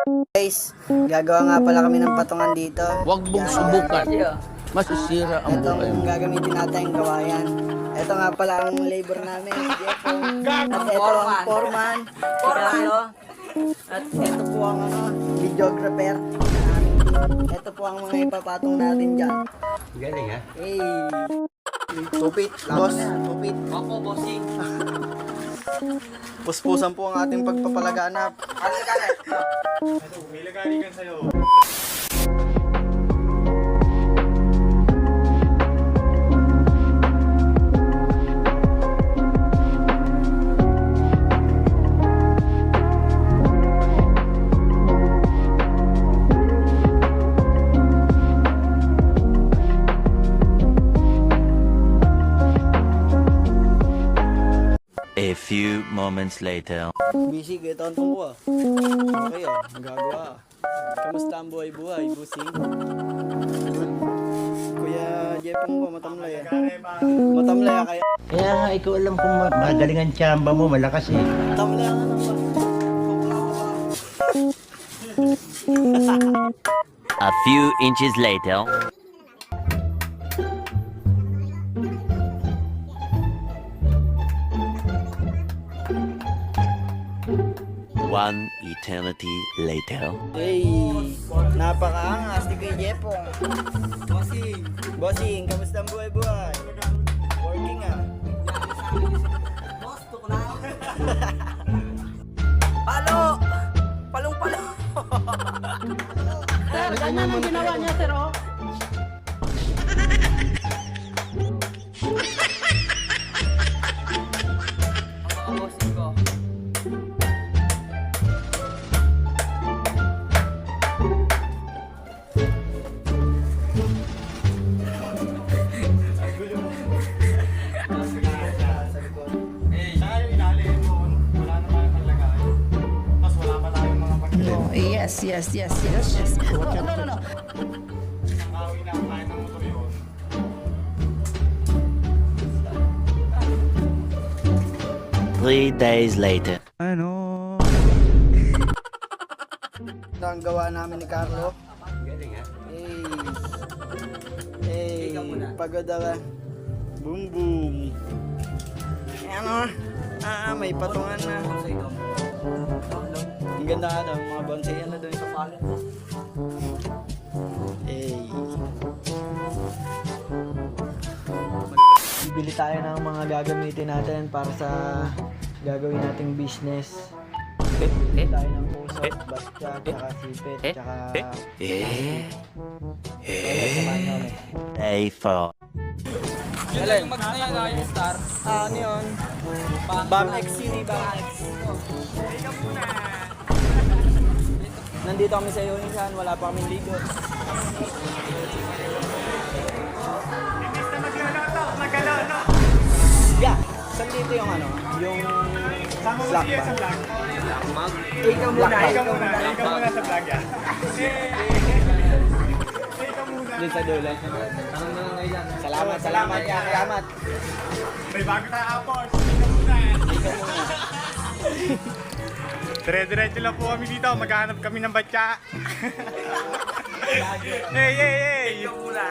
Guys, gagawa nga pala kami ng patungan dito. Huwag mong subukan. Masisira ang buhay Itong mo. gagamitin natin yung gawayan. Ito nga pala ang labor namin, si Jeffo. At ito ang foreman, si Carlo. At ito po ang videographer. Ito po ang mga ipapatong natin dyan. Galing ha? Hey! Tupit, boss. Tupit. Opo, bossing. Puspusan po ang ating pagpapalaganap. May lagarigan sa'yo. A few moments later. Busy kayo tontong ko ah. Okay ah, magagawa. Kamusta ang buhay-buhay, busing? Kuya Jepong ko, matamlay ah. Matamlay ah kaya. Kaya nga, ikaw alam kung magaling ang tsamba mo, malakas eh. Matamlay ah nga naman. A few inches later. One eternity later. Hey, napakaangas ni Kuya Jepong. Bossing! Bossing, kamusta ang buhay-buhay? Working ah. Boss, tukulang. Palo! Palong-palo! Sir, ganyan ang ginawa niya, sir, oh. Saka yung ilalim mo, wala na tayong maglagay. Tapos wala pa tayong mga pagkakas. Yes. No. Nakawi na ang kahit ng motor yun. Three days later. Ito ang gawa namin ni Carlo. Galing ha? Hey, pagod ako. Boom boom. Ano? May patungan na. Ang ganda ka daw, mga bonsai ano doon sa pala. Hey. Bibili tayo ng mga gagamitin natin para sa gagawin nating business. Bibili tayo ng puso, batya, tsaka sipit, tsaka... Day 4. Alin? Ano yun? Bam X City, Bam X. Nandito kami sa Yunisan, wala pa kaming ligo. Yeah, saan dito yung ano? Yung black bag. Ikaw muna, Ikaw muna sa vlog yan. Doon sa dulo. Salamat ya, salamat. May bago tayo apos. Ikaw muna. Dire-diretso lang po kami dito. Maghahanap kami ng batya. Hey! Ikaw muna.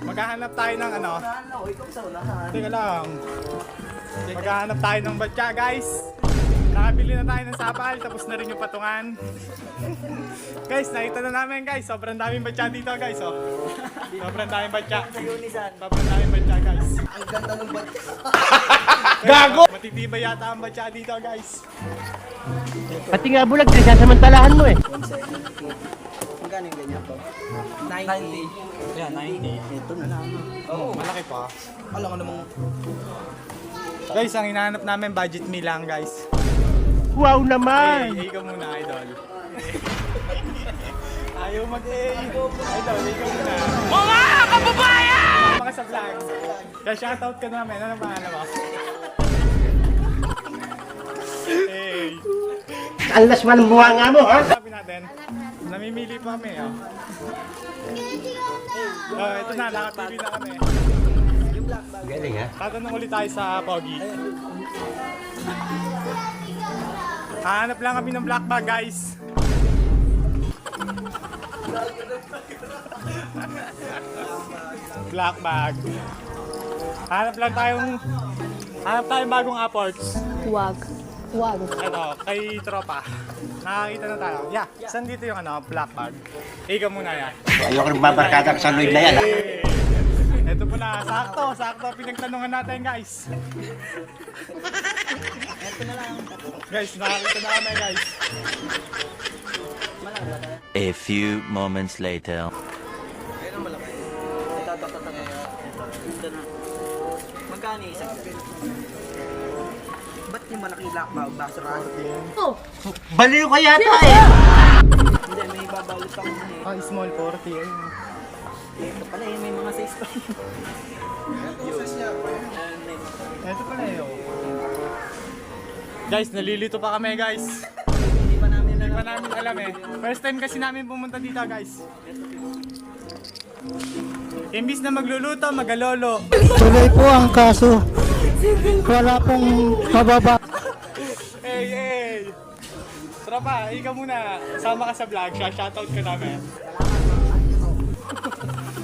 Maghahanap tayo ng ano? Teka lang. Maghahanap tayo ng batya, guys. Nakabili na tayo ng sapal, tapos na rin yung patungan. Guys, nakita na namin guys. Sobrang daming batya dito guys. Oh. Sobrang daming batya. Sa Yunisan. Sobrang daming batya guys. Ang ganda ng batya. Gago! Matitibay yata ang batya dito guys. Pati nga bulag, sasamantalahan mo eh. 170. Magkano yung ganyan po? 90. Yeah, 90. Ito na lang. Oh, malaki pa. Alam ko namang... Guys, ang hinahanap namin budget meal lang guys. Wow naman! Hey, ikaw muna, idol. Ayaw mag-A. Idol, ikaw muna. Mga kababayan! Mga sa vlog. Kaya shoutout ka namin. Ano pangalan mo? Hey. Ang laswan ng buha nga mo, ha? Sabi natin, namimili pa kami, oh. Oh, ito na, naka-TV na kami. Galing ha? Tatanong ulit tayo sa Pogi. Hanap lang kami ng black bag, guys. Black bag. Hanap tayong bagong apports. Huwag. Huwag. Ito, kay tropa. Nakakita na tayo. Yeah, saan dito yung black bag? Ikaw muna yan. Ayoko nang babarkada sa Lloyd na yan. Ha? Ito po na, sakto pinagtanungan natin, guys. Guys, nakakita na kami, guys. A few moments later. Ayun ang malaki. Ito. Ito na. Magkano isa? Ba't yung malaki black bag? Basurahan. Baliw ka yata eh. Hindi, may babalot ako na eh. Ah, small 40. Ayun. Ito pala eh, may mga size pa yun. Ito pala yun. Guys, nalilito pa kami, guys. Hindi pa namin Hindi pa namin alam eh. First time kasi namin pumunta dito, guys. Imbis na magluluto, magalolo. Tuloy po ang kaso. Wala pong mababa. Hey! Tropa, ikaw muna. Sama ka sa vlog, shoutout ka namin.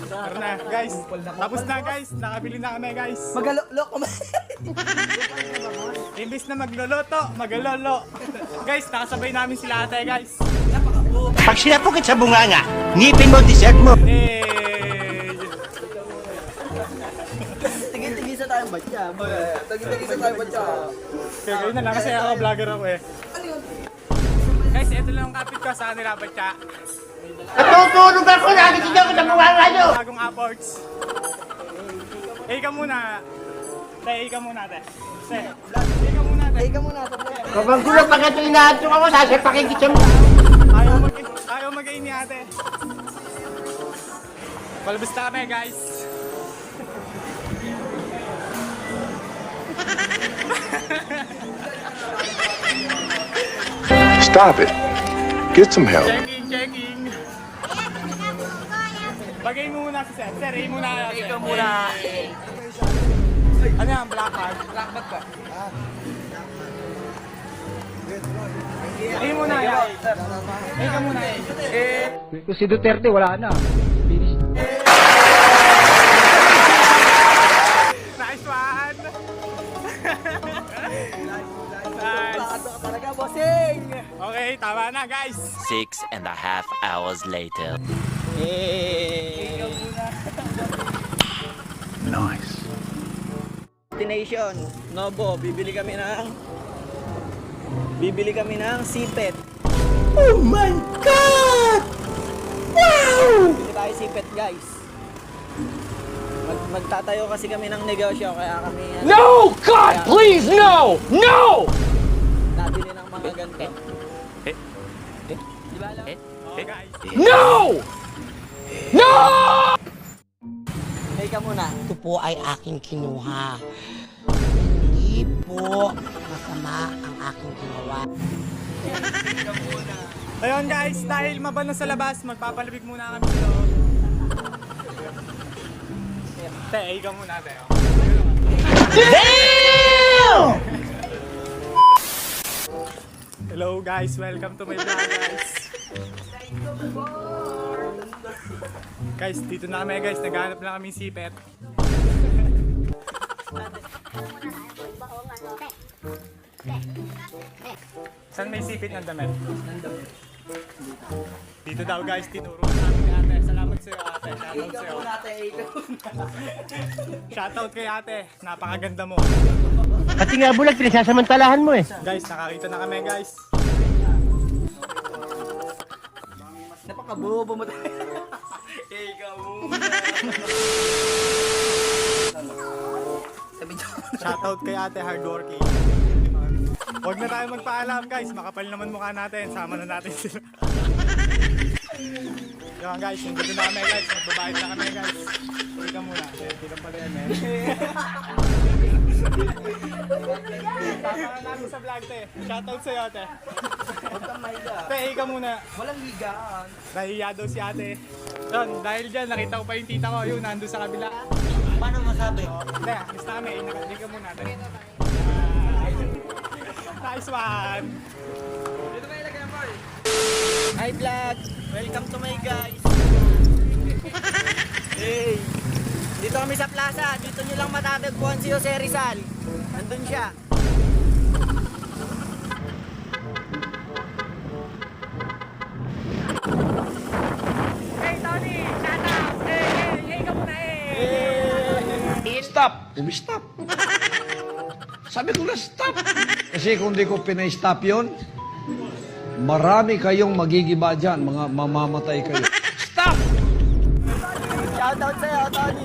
Tara na, guys. Tapos na, guys. Nakabili na kami, guys. Magalolo ko ba? Imbis na magluluto, magalolo. Guys, nakasabay namin sila ate, guys. Pag sinapukit sa bunganga, ngipin mo, dessert mo. Hey! Tigil-tigil sa tayong batya. Tigil-tigil sa tayong batya. Kaya gawin na lang kasi ako vlogger ako eh. Guys, ito lang ang kapit ko sa kanila, batya. Natutulog ako, nakikita ko sa bunganga nyo. Bagong apports. Ikaw muna. Te, ikaw muna, te. Te, ikaw muna, te. Ikaw muna sa vlog. Kabanggulo pag ito inaantok ako, sasapakin kita mo. Ayaw mag-ain ni ate. Palabas na kami, guys. Stop it. Get some help. Checking. Bagay mo muna si Sir. Sir, muna. Ikaw muna. Ano yan? Black bag? Black bag ba? Muna yan. Ikaw muna eh. Si Duterte wala na. Finish. Nice one! Nice. Talaga, bossing! Okay, tama na, guys. 6.5 hours later. Nice. Destination, Nobo, bibili kami ng sipet. Oh my God! Wow! Bibili tayo sipet, guys. Magtatayo kasi kami ng negosyo, kaya kami... No! God, please, no! No! Nabili ng mga ganito. Di ba alam? Oh, guys. No! No! Ikaw muna. Ito po ay aking kinuha. Hindi po masama ang aking ginawa. Ayun, guys, dahil mabano sa labas, magpapalabig muna kami sa loob. Te, ikaw muna, te. Hello, guys. Welcome to my vlog, guys. Guys, dito na kami, guys. Naghahanap lang kami sipet. Saan may sipit ng damit? Dito daw, guys. Tinuro na namin ni ate. Salamat sa'yo, ate. Shoutout sa'yo. Shoutout kay ate. Napakaganda mo. Pati nga bulag, pinagsasamantalahan mo eh. Guys, nakakita na kami, guys. Napakabobo mo tayo. Ikaw muna. Shoutout kay ate, hardworking. Huwag na tayo magpaalam, guys. Makapal naman mukha natin. Sama na natin sila. Yan, guys. Hindi na kami, guys. Magbabayad na kami, guys. Uy ka muna. Hindi ka pala yan, eh. Tama na namin sa vlog, te. Shoutout sa'yo, te. Huwag kang mahiga. Te, ikaw muna. Walang higaan. Nahiya daw si ate. Yun, dahil dyan, nakita ko pa yung tita ko. Yun, nandun sa kabila. Paano masabi? Te, alis na kami. Hindi ka muna, te. Nice one! Hi vlog! Welcome to my guys! Hey! Dito kami sa plaza. Dito nyo lang matatagpuan si Jose Rizal. Nandun siya. Hey Tony! Shout out! Hey ka muna Stop! Stop! Sabi ko na stop! Kasi kung di ko pinay-stop yun, marami kayong magigiba dyan, mga mamamatay kayo. Stop! Shout out sa'yo, Tony!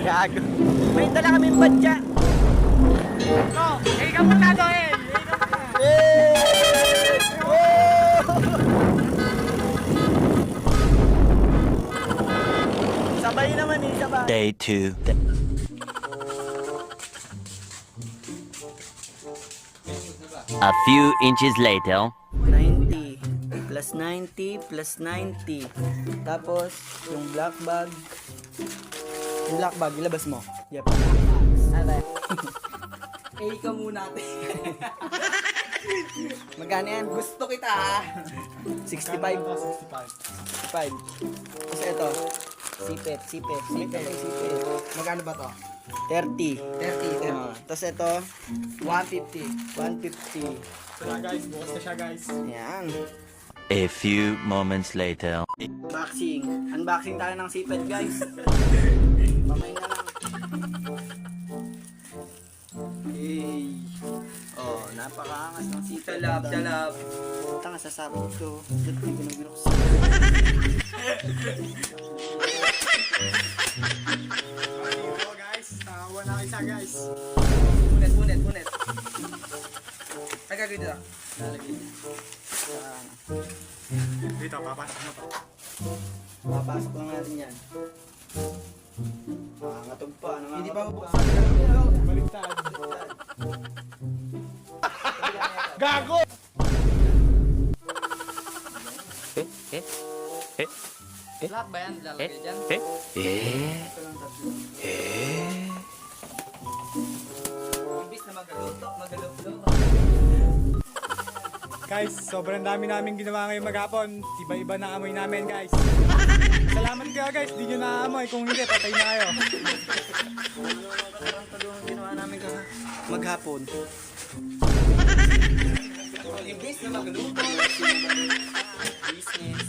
Gago. May dala kaming badya. Oh, hey ka muna, Doel! Sabay naman eh, sabay. Day 2. A few inches later. 90 plus 90 plus 90. Tapos, yung black bag. Yung black bag, ilabas mo. Yep. Ano? Eh, ikaw muna ate. Magkano yan? Gusto kita ha. 65. 65. Tapos ito. Sipit. Magkano ba to? 30. Tapos ito, 150. 150. Tara guys, bukas na siya guys. Yan. A few moments later. Unboxing. Unboxing tayo ng sipit, guys. Pamay na lang. Hey. Oh, napakaangas ng sipit. Talab. Tanga sa sabot ko. Ba't di ko na binuksan? Hello guys, tawa na isa guys. Punet. Ay, gagawin dito. Lalagay. Dito, papasok mo to. Mapasok lang natin yan. Nakakatog pa. Hindi pa bubuksan. Baliktad. Gago! Lahat ba yan? Lalagay dyan? Imbis na magaluto. Guys, sobrang dami namin ginawa ngayong maghapon. Iba-iba na amoy namin guys. Salamat kayo guys, di nyo naamoy. Kung hindi, patay na kayo. Ang ginawa namin maghapon. Imbis na magaluto. Business.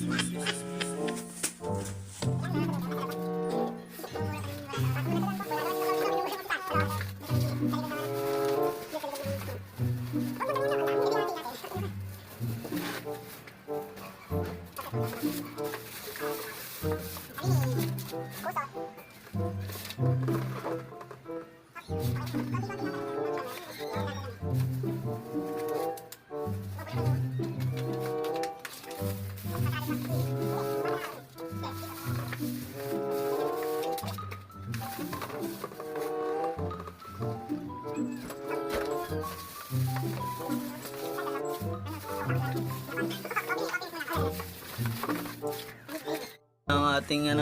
Ang ating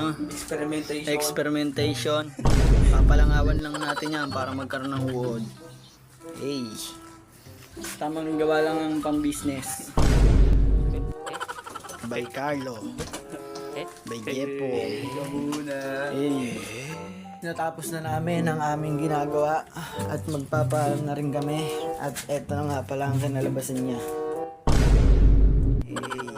experimentation. Papalangawan lang natin yan para magkaroon ng wood. Hey. Tamang gawa lang ang pang-business. By Carlo. By Jepo. Hey. Natapos na namin ang aming ginagawa at magpapaalam na rin kami. At eto na nga pala ang kinalabasan niya. Hey.